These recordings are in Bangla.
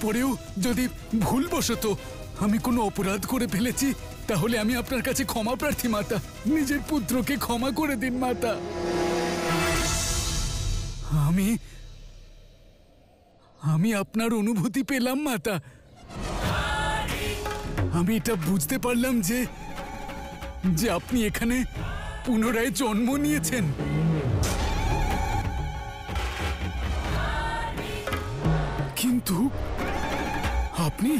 তারপরেও যদি ভুলবশত আমি কোনো অপরাধ করে ফেলেছি তাহলে আমি আপনার কাছে ক্ষমা প্রার্থী মাতা। নিজের পুত্রকে ক্ষমা করে দিন মাতা। আমি আপনার অনুভূতি পেলাম মাতা। আমি এটা বুঝতে পারলাম যে আপনি এখানে পুনরায় জন্ম নিয়েছেন। কিন্তু আপনি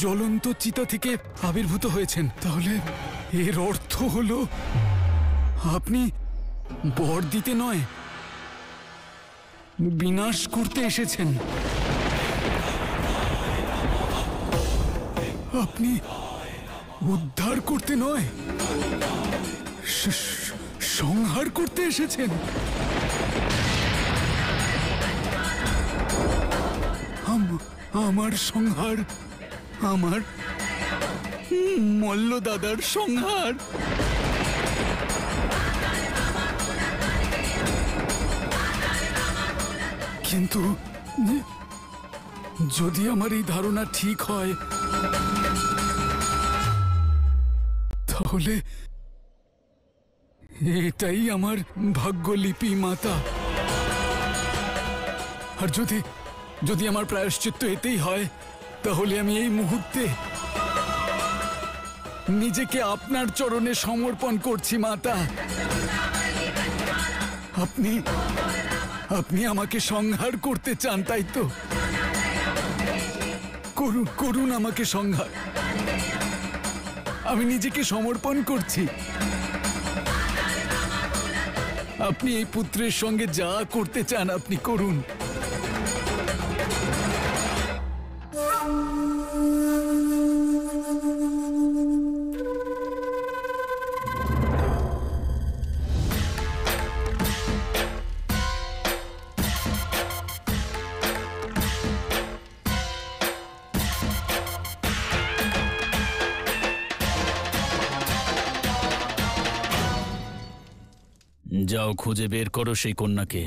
জ্বলন্ত চিতা থেকে আবির্ভূত হয়েছেন, তাহলে এর অর্থ হলো আপনি বর দিতে নয়, বিনাশ করতে এসেছেন। আপনি উদ্ধার করতে নয়, সংহার করতে এসেছেন। আমার সংহার, আমার মল্ল দাদার সংহার। কিন্তু যদি আমার এই ধারণা ঠিক হয় তাহলে এটাই আমার ভাগ্যলিপি মাতা। আর যদি আমার প্রায়শ্চিত্ত এতেই হয় তাহলে আমি এই মুহূর্তে নিজেকে আপনার চরণে সমর্পণ করছি মাতা। আপনি আমাকে সংহার করতে চান, তাই তো? করুন আমাকে সংহার। আমি নিজেকে সমর্পণ করছি। আপনি এই পুত্রের সঙ্গে যা করতে চান আপনি করুন। যাও, খুঁজে বের করো সেই কন্যাকে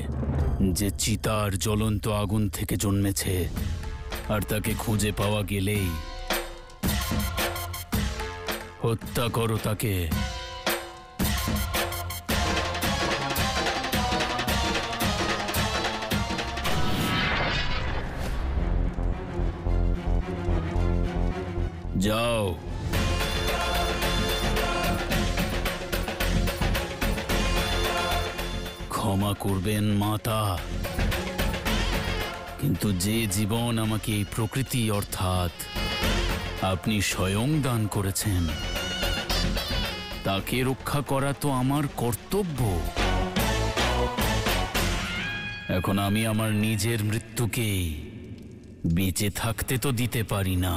যে চিতার জ্বলন্ত আগুন থেকে জন্মেছে, আর তাকে খুঁজে পাওয়া গেলেই হত্যা করো তাকে। যাও। ক্ষমা করবেন মাতা, কিন্তু যে জীবন আমাকে এই প্রকৃতি অর্থাৎ আপনি স্বয়ং দান করেছেন তাকে রক্ষা করা তো আমার কর্তব্য। এখন আমি আমার নিজের মৃত্যুকে বেঁচে থাকতে তো দিতে পারি না।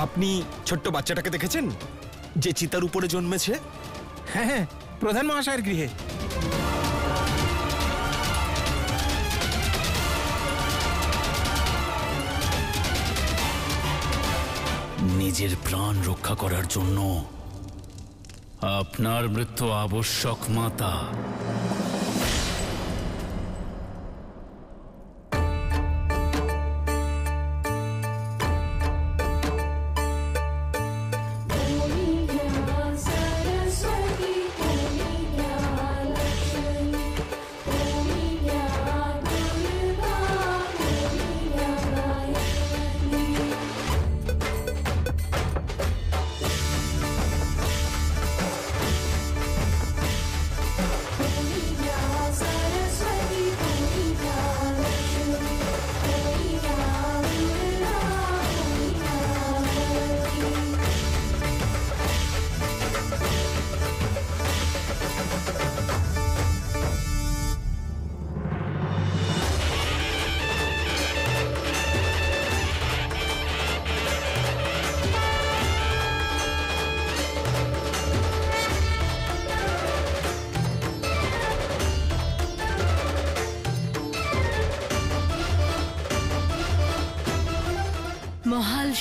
আপনি ছোট্ট বাচ্চাটাকে দেখেছেন যে চিতার উপরে জন্মেছে? হ্যাঁ, প্রধান মহাশয়ের গৃহে। নিজের প্রাণ রক্ষা করার জন্য আপনার মৃত্যু আবশ্যক মাতা।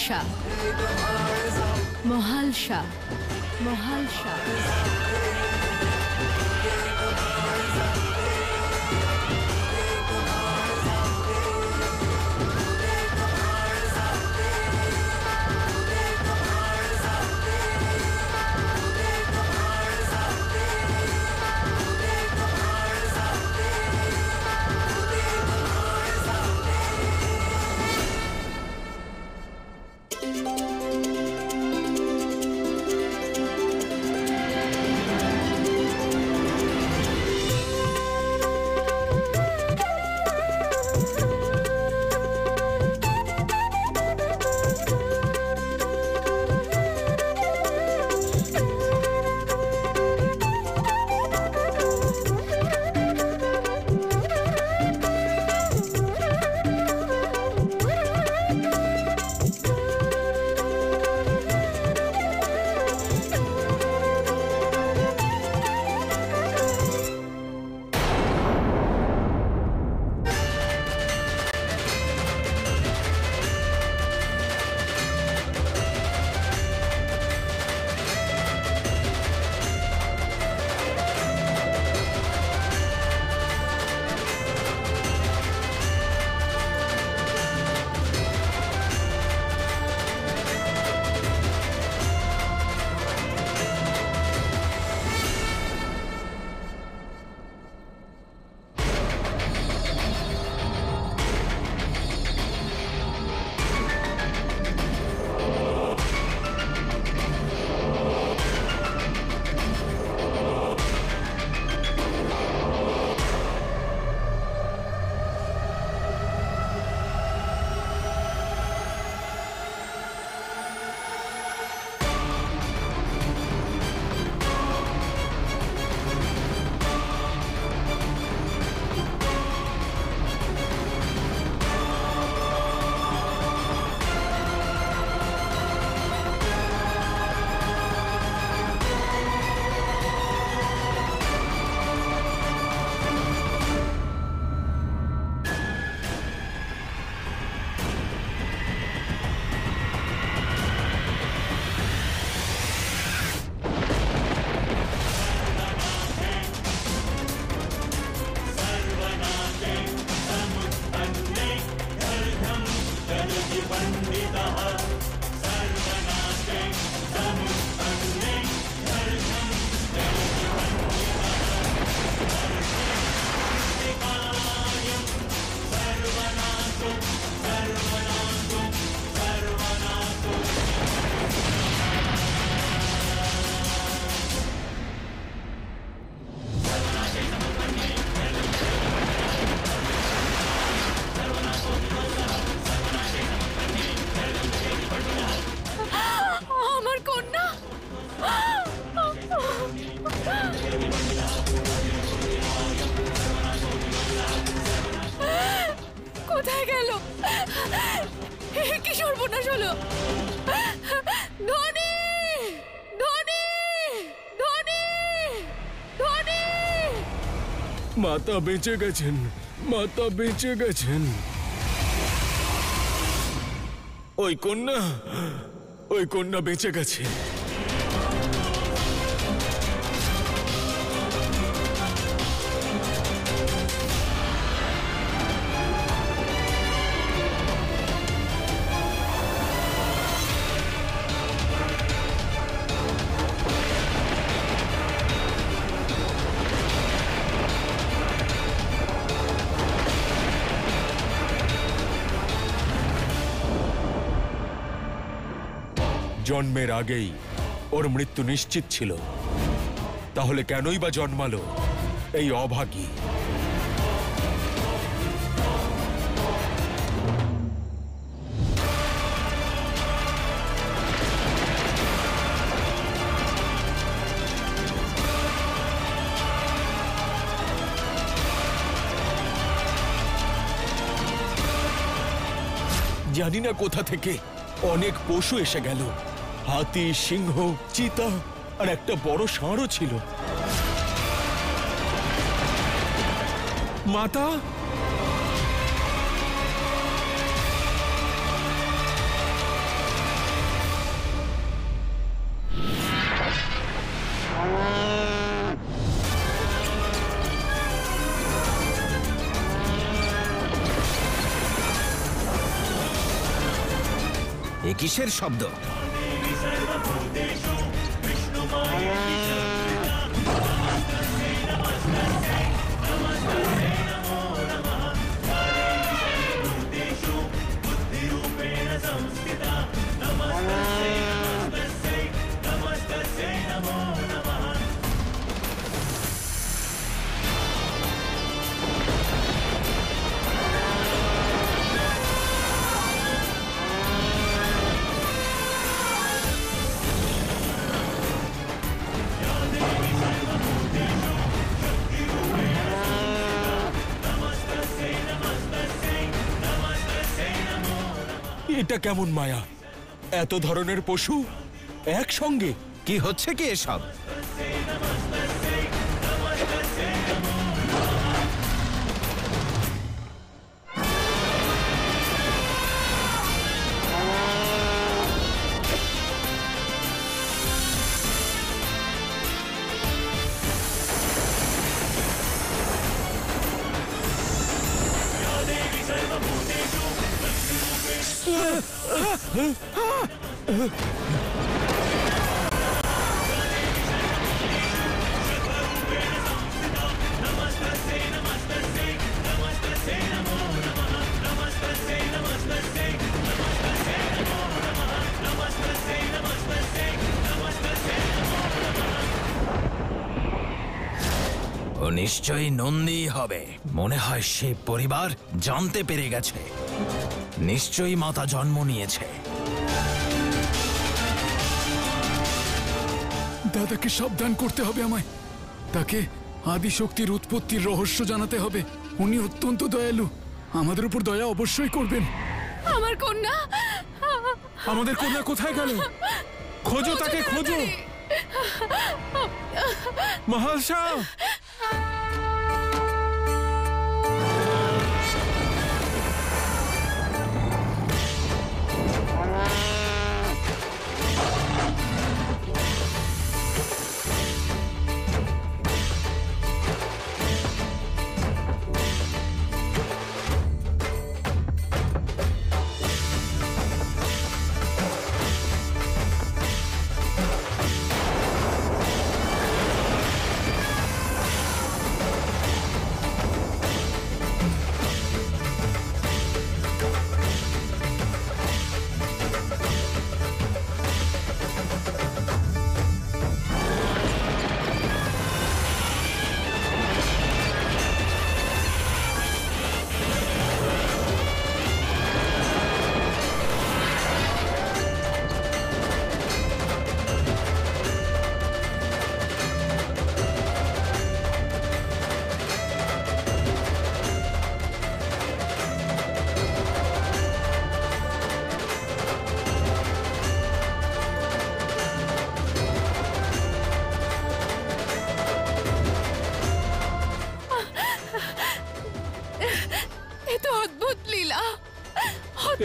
মহালসা মহালসা মহালসা কোথায় গেল? কি সর্বনাশ হলো? ধনী ধনী ধনী ধনী! মাতা বেঁচে গেছেন, মাতা বেঁচে গেছেন। ওই কন্যা বেঁচে গেছে। জন্মের আগেই ওর মৃত্যু নিশ্চিত ছিল, তাহলে কেনই বা জন্মালো এই অভাগী? জানি না কোথা থেকে অনেক পশু এসে গেল, হাতি, সিংহ, চিতা আর একটা বড় ষাঁড়ও ছিল। মাতা, কিসের শব্দ? এটা কেমন মায়া? এত ধরনের পশু একসঙ্গে? কি হচ্ছে কি এসব? ও নিশ্চয়ই নন্দী হবে। মনে হয় সে পরিবার জানতে পেরে গেছে, নিশ্চয়ই মাতা জন্ম নিয়েছে। দাদাকে সাবধান করতে হবে আমায়। তাকে আদিশক্তির উৎপত্তির রহস্য জানাতে হবে। উনি অত্যন্ত দয়ালু, আমাদের উপর দয়া অবশ্যই করবেন। আমার কন্যা, আমাদের কন্যা কোথায় গেল? খোঁজো তাকে, খোঁজো। মহাল শাহ!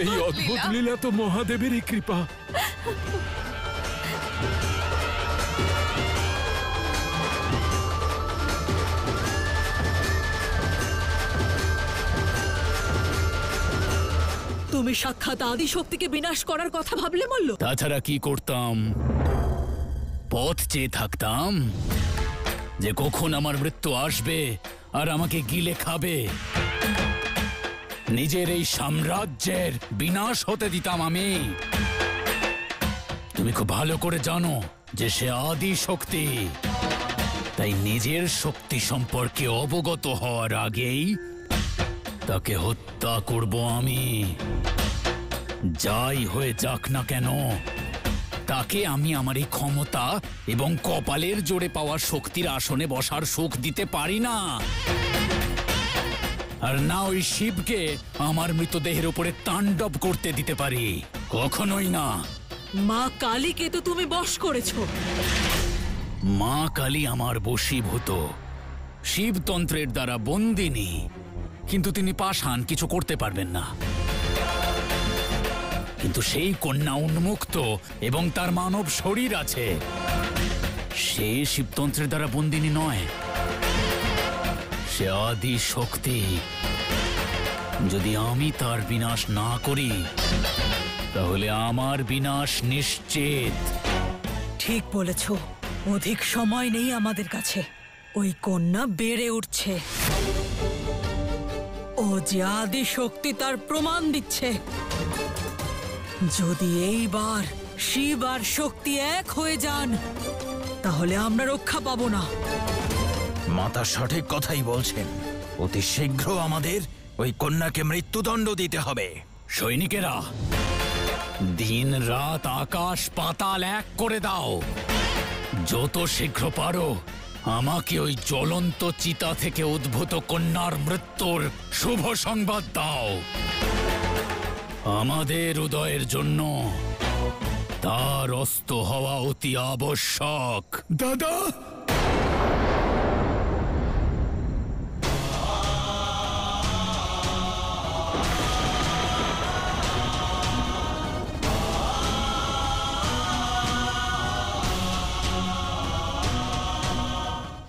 এই অদ্ভুত লীলা তো মহাদেবেরই কৃপা। তুমি সাক্ষাৎ আদি শক্তিকে বিনাশ করার কথা ভাবলে মল্ল? তাছাড়া কি করতাম? পথ চেয়ে থাকতাম যে কখন আমার মৃত্যু আসবে আর আমাকে গিলে খাবে। নিজের এই সাম্রাজ্যের বিনাশ হতে দিতাম আমি। তুমি খুব ভালো করে জানো যে সে আদি শক্তি, তাই নিজের শক্তি সম্পর্কে অবগত হওয়ার আগেই তাকে হত্যা করব আমি। যাই হয়ে যাক না কেন, তাকে আমি আমার এই ক্ষমতা এবং কপালের জোরে পাওয়া শক্তির আসনে বসার সুখ দিতে পারি না। আর না ওই শিবকে আমার মৃতদেহের উপরে তাণ্ডব করতে দিতে পারি, কখনোই না। মা কালীকে তো তুমি বশ করেছো। মা কালী আমার বশীভূত, শিবতন্ত্রের দ্বারা বন্দিনী, কিন্তু তিনি পাষাণ, কিছু করতে পারবেন না। কিন্তু সেই কন্যা উন্মুক্ত এবং তার মানব শরীর আছে, সে শিবতন্ত্রের দ্বারা বন্দিনী নয়, সে আদি শক্তি। যদি আমি তার বিনাশ না করি তাহলে আমার বিনাশ নিশ্চিত। ঠিক বলেছ, অধিক সময় নেই আমাদের কাছে। ওই কন্যা বেড়ে উঠছে, ও যে আদি শক্তি তার প্রমাণ দিচ্ছে। যদি এইবার শিব আর শক্তি এক হয়ে যান তাহলে আমরা রক্ষা পাবো না। মাতা সঠিক কথাই বলছেন। অতি শীঘ্র আমাদের ওই কন্যাকে মৃত্যুদণ্ড দিতে হবে। সৈনিকেরা, দিন রাত আকাশ পাতাল এক করে দাও। যত শীঘ্র পারো আমাকে ওই জ্বলন্ত চিতা থেকে উদ্ভূত কন্যার মৃত্যুর শুভ সংবাদ দাও। আমাদের উদয়ের জন্য তার অস্ত হওয়া অতি আবশ্যক। দাদা,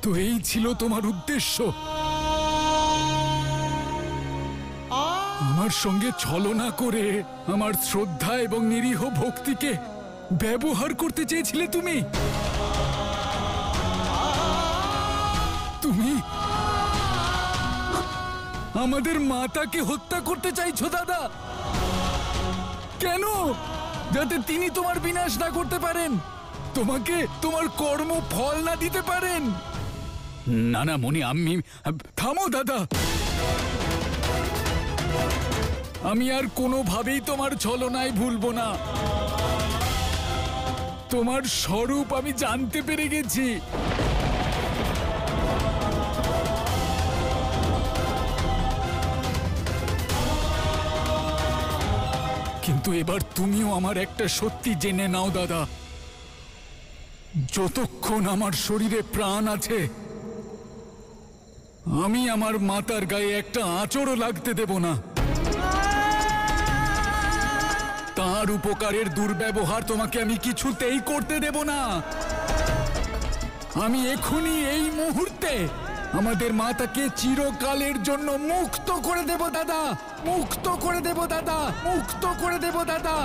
তো এই ছিল তোমার উদ্দেশ্য, আমার সঙ্গে ছলনা করে আমার শ্রদ্ধা এবং নিরীহ ভক্তিকে ব্যবহার করতে চেয়েছিলে তুমি। তুমি আমাদের মাতাকে হত্যা করতে চাইছো দাদা। কেন? যাতে তিনি তোমার বিনাশ না করতে পারেন, তোমাকে তোমার কর্ম ফল না দিতে পারেন। না না মনি, আমি থামো দাদা, আমি আর কোনোভাবেই তোমার ছলনায় ভুলবো না। তোমার স্বরূপ আমি জানতে পেরে গেছি। কিন্তু এবার তুমিও আমার একটা সত্যি জেনে নাও দাদা, যতক্ষণ আমার শরীরে প্রাণ আছে আমি আমার মাতার গায়ে একটা আঁচড়ও লাগতে দেব না। তার উপকারের দুর্ব্যবহার তোমাকে আমি কিছুতেই করতে দেব না। আমি এখনই এই মুহূর্তে আমাদের মাতাকে চিরকালের জন্য মুক্ত করে দেব দাদা, মুক্ত করে দেব দাদা, মুক্ত করে দেব দাদা।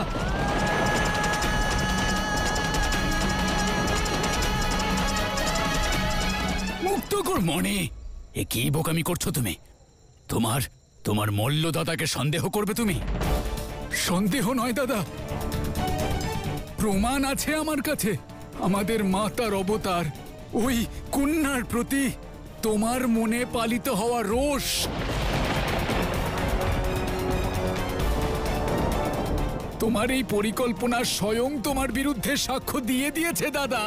মুক্ত কর। মনে এ কি বোকামি করছো তুমি? তোমার তোমার মল্ল দাদাকে সন্দেহ করবে তুমি? সন্দেহ নয় দাদা, প্রমাণ আছে আমার কাছে। আমাদের মাতার অবতার ওই কন্যার প্রতি তোমার মনে পালিত হওয়া রোষ, তোমার এই পরিকল্পনা স্বয়ং তোমার বিরুদ্ধে সাক্ষ্য দিয়ে দিয়েছে দাদা।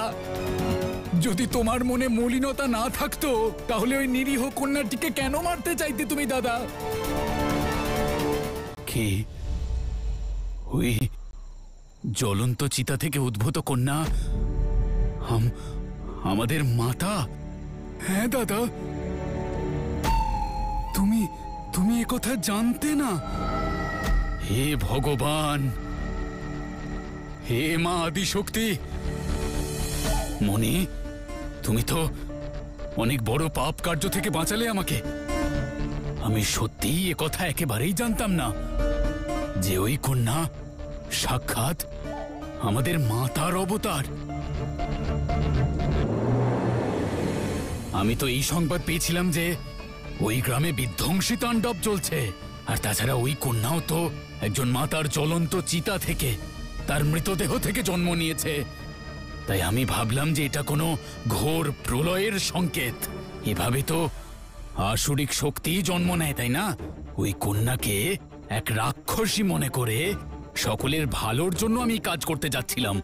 যদি তোমার মনে মলিনতা না থাকতো তাহলে ওই নিরীহ কন্যাটিকে কেন মারতে চাইতে তুমি দাদা? কি ওই জ্বলন্ত চিতা থেকে উদ্ভূত কন্যা আমাদের মাতা? হ্যাঁ দাদা, তুমি তুমি একথা জানতে না? হে ভগবান, হে মা আদিশক্তি। মনি, তুমি তো অনেক বড় পাপ কার্য থেকে বাঁচালে আমাকে। আমি সত্যিই একথা একেবারেই জানতাম না যে ওই কন্যা সাক্ষাৎ আমাদের মাতার অবতার। আমি তো এই সংবাদ পেয়েছিলাম যে ওই গ্রামে বিধ্বংসী তাণ্ডব চলছে, আর তাছাড়া ওই কন্যাও তো একজন মাতার জ্বলন্ত চিতা থেকে, তার মৃতদেহ থেকে জন্ম নিয়েছে। তাই আমি ভাবলাম যে এটা কোনো ঘোর প্রলয়ের সংকেত। এভাবে তো আসুরিক শক্তি জন্ম নেয়, তাই না? ওই কন্যাকে এক রাক্ষসী মনে করে সকলের ভালোর জন্য আমি কাজ করতে যাচ্ছিলাম।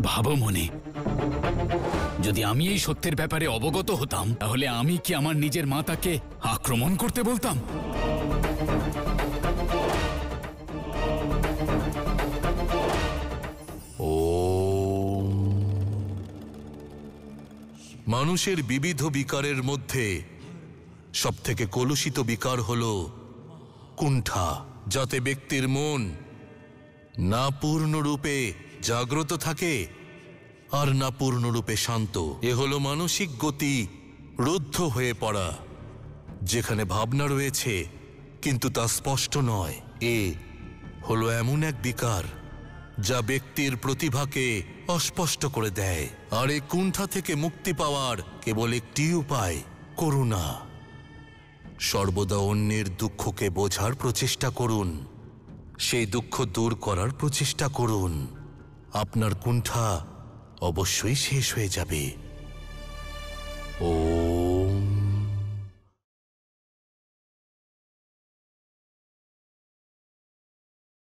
ভাবো মনে, যদি আমি এই সত্যের ব্যাপারে অবগত হতাম তাহলে আমি কি আমার নিজের মাতাকে আক্রমণ করতে বলতাম? মানুষের বিবিধ বিকারের মধ্যে সবথেকে কলুষিত বিকার হল কুণ্ঠা, যাতে ব্যক্তির মন না পূর্ণরূপে জাগ্রত থাকে আর না পূর্ণরূপে শান্ত। এ হলো মানসিক গতি রুদ্ধ হয়ে পড়া। যেখানে ভাবনা রয়েছে কিন্তু তা স্পষ্ট নয়। এ হলো এমন এক বিকার যা ব্যক্তির প্রতিভাকে অস্পষ্ট করে দেয়। আর এই কুণ্ঠা থেকে মুক্তি পাওয়ার কেবল একটি উপায়, করুণা। সর্বদা অন্যের দুঃখকে বোঝার প্রচেষ্টা করুন, সেই দুঃখ দূর করার প্রচেষ্টা করুন। আপনার কুণ্ঠা অবশ্যই শেষ হয়ে যাবে।